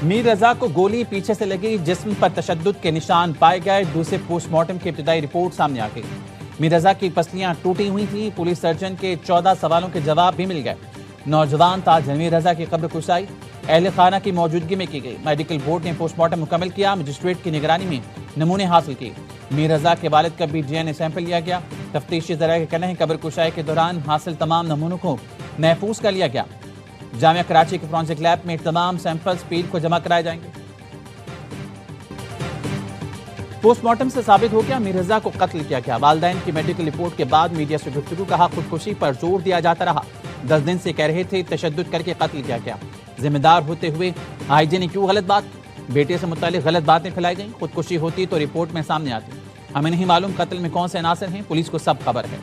میر رضا کو گولی پیچھے سے لگی، جسم پر تشدد کے نشان پائے گئے۔ دوسرے پوسٹ مارٹم کی ابتدائی رپورٹ سامنے آ گئی۔ میر رضا کی پسلیاں ٹوٹی ہوئی تھیں۔ پولیس سرجن کے 14 سوالوں کے جواب بھی مل گئے۔ نوجوان تاج میر رضا کی قبر کشائی اہل خانہ کی موجودگی میں کی گئی۔ میڈیکل بورڈ نے پوسٹ مارٹم مکمل کیا۔ مجسٹریٹ کی نگرانی میں نمونے حاصل کیے۔ میر رضا کے والد کا بھی ڈی این اے سیمپل لیا گیا۔ تفتیشی ذرائع کا کہنا ہے قبر کشائی کے دوران حاصل تمام نمونوں کو محفوظ کر لیا گیا۔ جامعہ کراچی کے فرانسک لیب میں تمام سیمپلز پیر کو جمع کرائے جائیں گے۔ پوسٹ مارٹم سے ثابت ہو گیا میر رضا کو قتل کیا گیا۔ والدین کی میڈیکل رپورٹ کے بعد میڈیا سے گفتگو، کہا خودکشی پر زور دیا جاتا رہا، 10 دن سے کہہ رہے تھے تشدد کر کے قتل کیا گیا۔ ذمہ دار ہوتے ہوئے آئی جی نے کیوں غلط بات کی؟ بیٹے سے متعلق غلط باتیں پھیلائی گئیں۔ خودکشی ہوتی تو رپورٹ میں سامنے آتی۔ ہمیں نہیں معلوم قتل میں کون سے عناصر ہیں، پولیس کو سب خبر ہے۔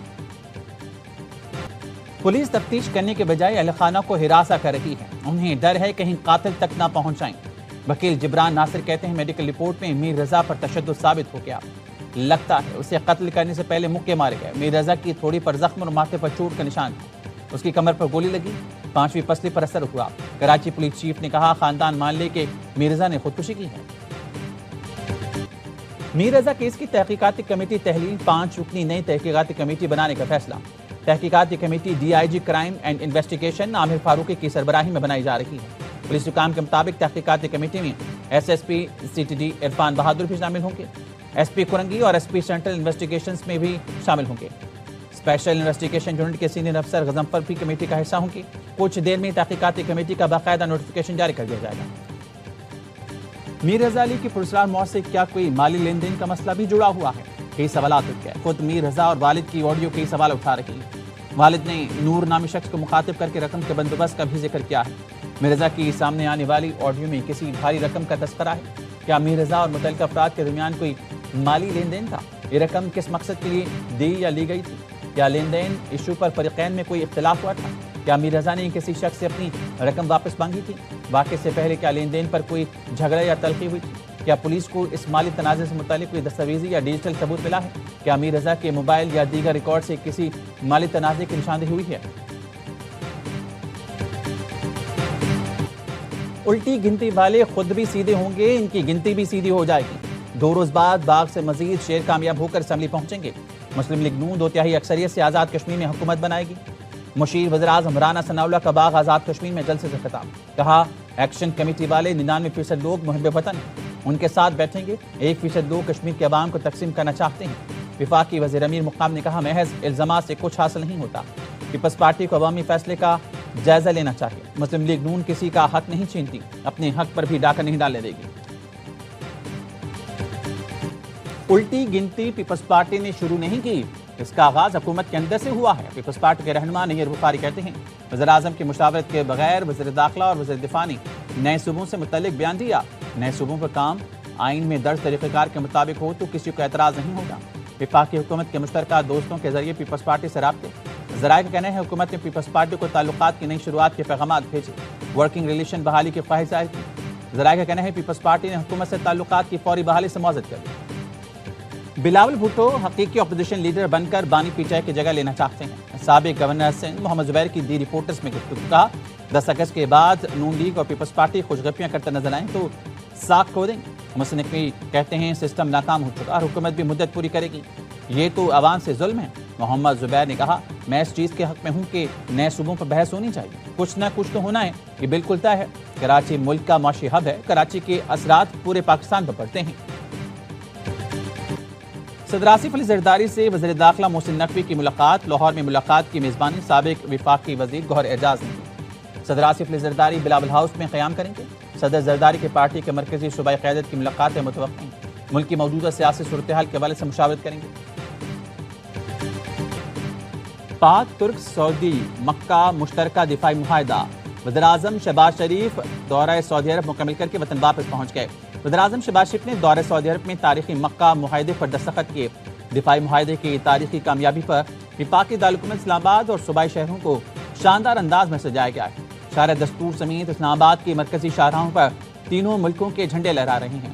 پولیس تفتیش کرنے کے بجائے اہل خانہ کو ہراساں کر رہی ہے۔ انہیں ڈر ہے کہیں قاتل تک نہ پہنچ جائیں۔ وکیل جبران ناصر کہتے ہیں میڈیکل رپورٹ میں میر رضا پر تشدد ثابت ہو گیا، لگتا ہے اسے قتل کرنے سے پہلے مکے مارے گئے۔ میر رضا کی تھوڑی پر زخم اور ماتھے پر چوٹ کا نشان تھا۔ اس کی کمر پر گولی لگی، 5ویں پسلی پر اثر ہوا۔ کراچی پولیس چیف نے کہا خاندان مان لے کہ میر رضا نے خودکشی کی ہے۔ میر رضا کیس کی تحقیقاتی کمیٹی تحلیل، 5 رکنی نئی تحقیقاتی کمیٹی بنانے کا فیصلہ۔ تحقیقاتی committee D I G crime and investigation Aamir Farooqi کی سربراہی میں بنائی جا رہی ہے۔ پولیس حکام کے مطابق تحقیقاتی کمیٹی میں S S P C T D Irfan Bahadur بھی شامل ہوں گے۔ ایس پی کرنگی اور ایس پی سینٹرل انویسٹیگیشنز میں بھی شامل ہوں گے۔ اسپیشل انویسٹیگیشن یونٹ کے سینئر افسر غضنفر بھی کمیٹی کا حصہ ہوں گے۔ کچھ دیر میں تحقیقاتی کمیٹی کا باقاعدہ نوٹیفیکیشن جاری کر دیا جائے گا۔ میر رضا علی کی پراسرار موت سے کیا کوئی مالی لین دین کا مسئلہ بھی جڑا ہوا ہے؟ کئی سوالات اٹھ گئے۔ خود میر رضا اور والد کی آڈیو کئی سوال اٹھا رہی ہے۔ والد نے نور نامی شخص کو مخاطب کر کے رقم کے بندوبست کا بھی ذکر کیا ہے۔ میر رضا کی سامنے آنے والی آڈیو میں کسی بھاری رقم کا تذکرہ ہے۔ کیا میر رضا اور متعلقہ افراد کے درمیان کوئی مالی لین دین تھا؟ یہ رقم کس مقصد کے لیے دی یا لی گئی تھی؟ کیا لین دین ایشو پر فریقین میں کوئی اختلاف ہوا تھا؟ کیا میر رضا نے کسی شخص سے اپنی رقم واپس مانگی تھی؟ واقعے سے پہلے کیا لین دین پر کوئی جھگڑا یا تلخی ہوئی تھی؟ کیا پولیس کو اس مالی تنازع سے متعلق کوئی دستاویزی یا ڈیجیٹل ثبوت ملا ہے؟ کیا میر رضا کے موبائل یا دیگر ریکارڈ سے کسی مالی تنازع کی نشاندہی ہوئی ہے؟ الٹی گنتی والے خود بھی سیدھے ہوں گے، ان کی گنتی بھی سیدھی ہو جائے گی۔ 2 روز بعد باغ سے مزید شیر کامیاب ہو کر اسمبلی پہنچیں گے۔ مسلم لیگ نون 2/3 اکثریت سے آزاد کشمیر میں حکومت بنائے گی۔ مشیر وزیراعظم رانا ثناء اللہ کا باغ آزاد کشمیر میں جلسے سے خطاب، کہا ایکشن کمیٹی والے 99% لوگ محب وطن ہیں، ان کے ساتھ بیٹھیں گے۔ 1% لوگ کشمیر کے عوام کو تقسیم کرنا چاہتے ہیں۔ وفاقی وزیر امیر مقام نے کہا محض الزامات سے کچھ حاصل نہیں ہوتا، پیپلز پارٹی کو عوامی فیصلے کا جائزہ لینا چاہیے۔ مسلم لیگ نون کسی کا حق نہیں چھینتی، اپنے حق پر بھی ڈاکہ نہیں ڈالنے دے گی۔ الٹی گنتی پیپلز پارٹی نے شروع نہیں کی، اس کا آغاز حکومت کے اندر سے ہوا ہے۔ پیپلز پارٹی کے رہنما نیر بخاری کہتے ہیں وزیراعظم کی مشاورت کے بغیر وزیر داخلہ اور وزیر دفاع نے نئے صوبوں سے متعلق بیان دیا۔ نئے صوبوں پر کام آئین میں درج طریقہ کار کے مطابق ہو تو کسی کو اعتراض نہیں ہوگا۔ وفاقی حکومت کے مشترکہ دوستوں کے ذریعے پیپلز پارٹی سے رابطے، ذرائع کا کہنا ہے حکومت نے پیپلز پارٹی کو تعلقات کی نئی شروعات کے پیغامات بھیجے، ورکنگ ریلیشن بحالی کی خواہش ظاہر کی۔ ذرائع کا کہنا ہے پیپلز پارٹی نے حکومت سے تعلقات کی فوری بحالی سے معذرت کر لی۔ بلاول بھٹو حقیقی اپوزیشن لیڈر بن کر بانی پی ٹی آئی کی جگہ لینا چاہتے ہیں۔ سابق گورنر سندھ محمد زبیر کی دی رپورٹرز میں گفتگو، کہا 10 اگست کے بعد نون لیگ اور پیپلز پارٹی خوشگپیاں کرتے نظر آئیں تو ساکھ کھو دیں گے۔ مصنفی کہتے ہیں سسٹم ناکام ہو چکا، حکومت بھی مدت پوری کرے گی، یہ تو عوام سے ظلم ہے۔ محمد زبیر نے کہا میں اس چیز کے حق میں ہوں کہ نئے صوبوں پر بحث ہونی چاہیے، کچھ نہ کچھ تو ہونا ہے، یہ بالکل طے ہے۔ کراچی ملک کا معاشی ہب ہے، کراچی کے اثرات پورے پاکستان پر پڑتے ہیں۔ صدر آصف علی زرداری سے وزیر داخلہ محسن نقوی کی ملاقات، لاہور میں ملاقات کی میزبانی سابق وفاقی وزیر گوہر اعجاز نے کی۔ صدر آصف علی زرداری بلاول ہاؤس میں قیام کریں گے۔ صدر زرداری کی پارٹی کے مرکزی صوبائی قیادت کی ملاقاتیں متوقع ہیں، ملک کی موجودہ سیاسی صورتحال کے حوالے سے مشاورت کریں گے۔ پاک ترک سعودی مکہ مشترکہ دفاعی معاہدہ، وزیراعظم شہباز شریف دورہ سعودی عرب مکمل کر کے وطن واپس پہنچ گئے۔ وزیراعظم شہباز شریف نے دورہ سعودی عرب میں تاریخی مکہ معاہدے پر دستخط کیے۔ دفاعی معاہدے کی تاریخی کامیابی پر وفاقی دارالحکومت اسلام آباد اور صوبائی شہروں کو شاندار انداز میں سجایا گیا ہے۔ شارع دستور سمیت اسلام آباد کی مرکزی شاہراہوں پر تینوں ملکوں کے جھنڈے لہرا رہے ہیں۔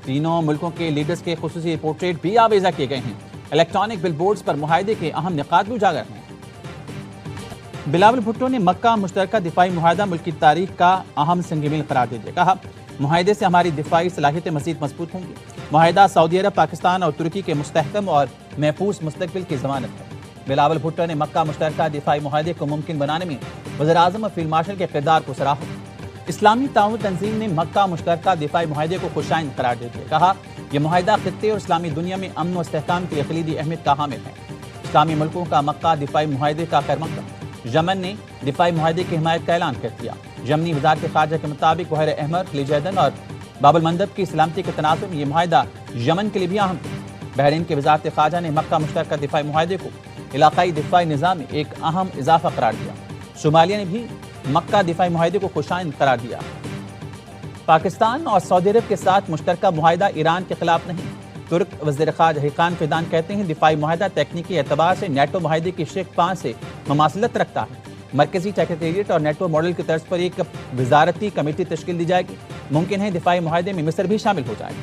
تینوں ملکوں کے لیڈرز کے خصوصی پورٹریٹ بھی آویزہ کیے گئے ہیں۔ الیکٹرانک بل بورڈز پر معاہدے کے اہم نقاط بھی اجاگر ہیں۔ بلاول بھٹو نے مکہ مشترکہ دفاعی معاہدہ ملک کی تاریخ کا اہم سنگ میل قرار دے دیا، کہا معاہدے سے ہماری دفاعی صلاحیتیں مزید مضبوط ہوں گی۔ معاہدہ سعودی عرب، پاکستان اور ترکی کے مستحکم اور محفوظ مستقبل کی ضمانت ہے۔ بلاول بھٹو نے مکہ مشترکہ دفاعی معاہدے کو ممکن بنانے میں وزیر اعظم اور فیلڈ مارشل کے کردار کو سراہا۔ اسلامی تعاون تنظیم نے مکہ مشترکہ دفاعی معاہدے کو خوشائند قرار دے دیا۔ کہا یہ معاہدہ خطے اور اسلامی دنیا میں امن و استحکام کے لیے کلیدی اہمیت کا حامل ہے۔ اسلامی ملکوں کا مکہ دفاعی معاہدے کا خیر مقدم۔ یمن نے دفاعی معاہدے کی حمایت کا اعلان کر دیا۔ یمنی وزارت خارجہ کے مطابق بحیرہ احمر، خلیج عدن اور باب المندب کی سلامتی کے تناظر میں یہ معاہدہ یمن کے لیے بھی اہم ہے۔ بحرین کی وزارت خارجہ نے مکہ مشترکہ دفاعی معاہدے کو علاقائی دفاعی نظام میں ایک اہم اضافہ قرار دیا۔ صومالیہ نے بھی مکہ دفاعی معاہدے کو خوشائند قرار دیا۔ پاکستان اور سعودی عرب کے ساتھ مشترکہ معاہدہ ایران کے خلاف نہیں۔ ترک وزیر خارجہ حقان فیدان کہتے ہیں دفاعی معاہدہ تکنیکی اعتبار سے نیٹو معاہدے کی شق 5 سے مماثلت رکھتا ہے۔ مرکزی سیکریٹریٹ اور نیٹو ماڈل کی طرز پر ایک وزارتی کمیٹی تشکیل دی جائے گی۔ ممکن ہے دفاعی معاہدے میں مصر بھی شامل ہو جائے۔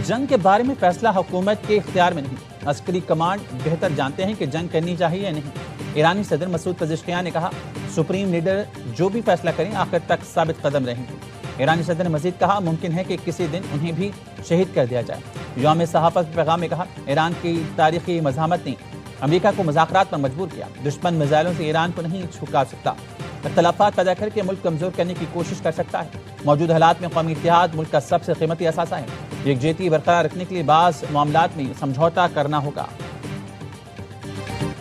جنگ کے بارے میں فیصلہ حکومت کے اختیار میں نہیں، عسکری کمانڈ بہتر جانتے ہیں کہ جنگ کرنی چاہیے یا نہیں۔ ایرانی صدر مسعود پزشکیان نے کہا سپریم لیڈر جو بھی فیصلہ کریں آخر تک ثابت قدم رہیں گے۔ ایرانی صدر نے مزید کہا ممکن ہے کہ کسی دن انہیں بھی شہید کر دیا جائے۔ یوم صحافت پیغام میں کہا ایران کی تاریخی مزاحمت نے امریکہ کو مذاکرات پر مجبور کیا۔ دشمن میزائلوں سے ایران کو نہیں چھکا سکتا، اختلافات پیدا کر کے ملک کمزور کرنے کی کوشش کر سکتا ہے۔ موجود حالات میں قومی اتحاد ملک کا سب سے قیمتی اثاثہ ہے۔ یکجہتی برقرار رکھنے کے لیے بعض معاملات میں سمجھوتا کرنا ہوگا۔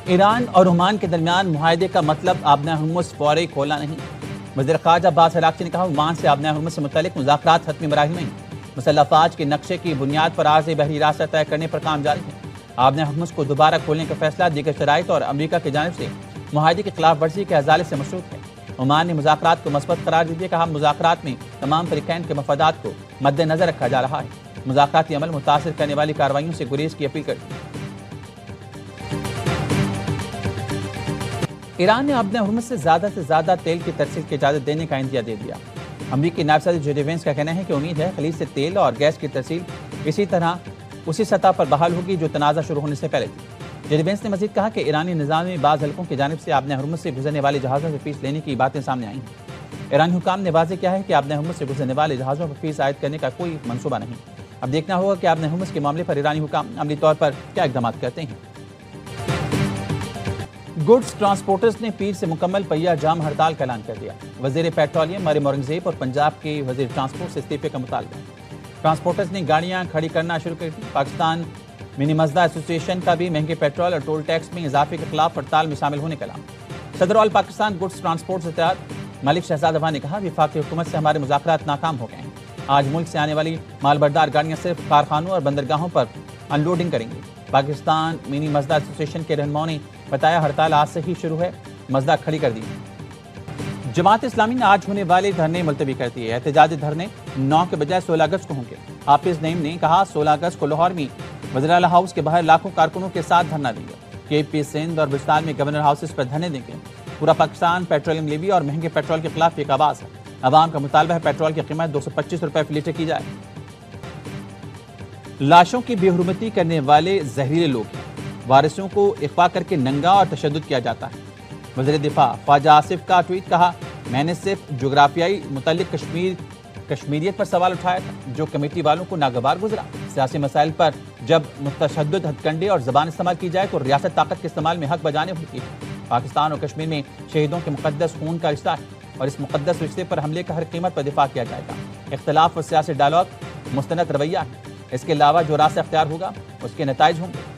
ایران اور عمان کے درمیان معاہدے کا مطلب آبنہ ہرمز فوری کھولنا نہیں۔ وزیر خارجہ عباس عراقچی نے کہا عمان سے آبنہ ہرمز سے متعلق مذاکرات حتمی مراحل میں ہیں۔ مسلح افواج کے نقشے کی بنیاد پر عارضی بحری راستہ طے کرنے پر کام جاری ہے۔ آبنہ ہرمز کو دوبارہ کھولنے کا فیصلہ دیگر شرائط اور امریکہ کی جانب سے معاہدے کی خلاف ورزی کے ازالے سے مشروط ہے۔ عمان نے مذاکرات کو مثبت قرار دے دیا۔ کہا مذاکرات میں تمام فریقین کے مفادات کو مد نظر رکھا جا رہا ہے۔ مذاکراتی عمل متاثر کرنے والی کارروائیوں سے گریز کی اپیل کرتی ہے۔ ایران نے آبنہ ہرمز سے زیادہ تیل کی ترسیل کی اجازت دینے کا عندیہ دے دیا۔ امریکی نائب صدر جے ڈی وینس کا کہنا ہے کہ امید ہے خلیج سے تیل اور گیس کی ترسیل اسی سطح پر بحال ہوگی جو تنازع شروع ہونے سے پہلے تھی۔ جے ڈی وینس نے مزید کہا کہ ایرانی نظام میں بعض حلقوں کی جانب سے آبنہ ہرمز سے گزرنے والے جہازوں سے فیس لینے کی باتیں سامنے آئی ہیں۔ ایرانی حکام نے واضح کیا ہے کہ آبنہ ہرمز سے گزرنے والے جہازوں پر فیس عائد کرنے کا کوئی منصوبہ نہیں۔ اب دیکھنا ہوگا کہ آبنہ ہرمز کے معاملے پر ایرانی حکام عملی طور پر کیا اقدامات کرتے ہیں۔ گڈز ٹرانسپورٹرز نے پیر سے مکمل پہیہ جام ہڑتال کا اعلان کر دیا۔ وزیر پیٹرولیم مریم اورنگزیب اور پنجاب کے وزیر ٹرانسپورٹ سے استعفے کا مطالبہ۔ ٹرانسپورٹرز نے گاڑیاں کھڑی کرنا شروع کر دی۔ پاکستان منی مزدا ایسوسی ایشن کا بھی مہنگے پیٹرول اور ٹول ٹیکس میں اضافے کے خلاف ہڑتال میں شامل ہونے کا اعلان۔ صدر آل پاکستان گڈز ٹرانسپورٹ اتحاد ملک شہزاد افغان نے کہا وفاقی حکومت سے ہمارے مذاکرات ناکام ہو گئے ہیں۔ آج ملک سے آنے والی مال بردار گاڑیاں صرف کارخانوں اور بندرگاہوں پر ان لوڈنگ کریں گی۔ پاکستان منی مزدا ایسوسی ایشن کے رہنماؤں نے بتایا ہڑتال آج سے ہی شروع ہے، مزدا کھڑی کر دی۔ جماعت اسلامی نے آج ہونے والے دھرنے ملتوی کر دیے۔ احتجاجی دھرنے 9 کے بجائے 16 اگست کو ہوں گے۔ حافظ نعیم نے کہا 16 اگست کو لاہور میں وزیراعلیٰ ہاؤس کے باہر لاکھوں کارکنوں کے ساتھ دھرنا دیں گے۔ کے پی سندھ اور بلوچستان میں گورنر ہاؤسز پر دھرنے دیں گے۔ پورا پاکستان پیٹرولیم لیوی اور مہنگے پیٹرول کے خلاف ایک آواز ہے۔ عوام کا مطالبہ ہے پیٹرول کی قیمت 225 روپے فی لیٹر کی جائے۔ لاشوں کی بے حرمتی کرنے والے زہریلے لوگ ہیں، وارثوں کو اغوا کر کے ننگا اور تشدد کیا جاتا ہے۔ وزیر دفاع خواجہ آصف کا ٹویٹ، کہا میں نے صرف جغرافیائی متعلق کشمیریت پر سوال اٹھایا تھا جو کمیٹی والوں کو ناگوار گزرا۔ سیاسی مسائل پر جب متشدد ہتھ کنڈے اور زبان استعمال کی جائے تو ریاست طاقت کے استعمال میں حق بجانب ہوتی ہے۔ پاکستان اور کشمیر میں شہیدوں کے مقدس خون کا رشتہ ہے اور اس مقدس رشتے پر حملے کا ہر قیمت پر دفاع کیا جائے گا۔ اختلاف اور سیاسی ڈائلاگ مستند رویہ ہے، اس کے علاوہ جو راستہ اختیار ہوگا اس کے نتائج ہوں گے۔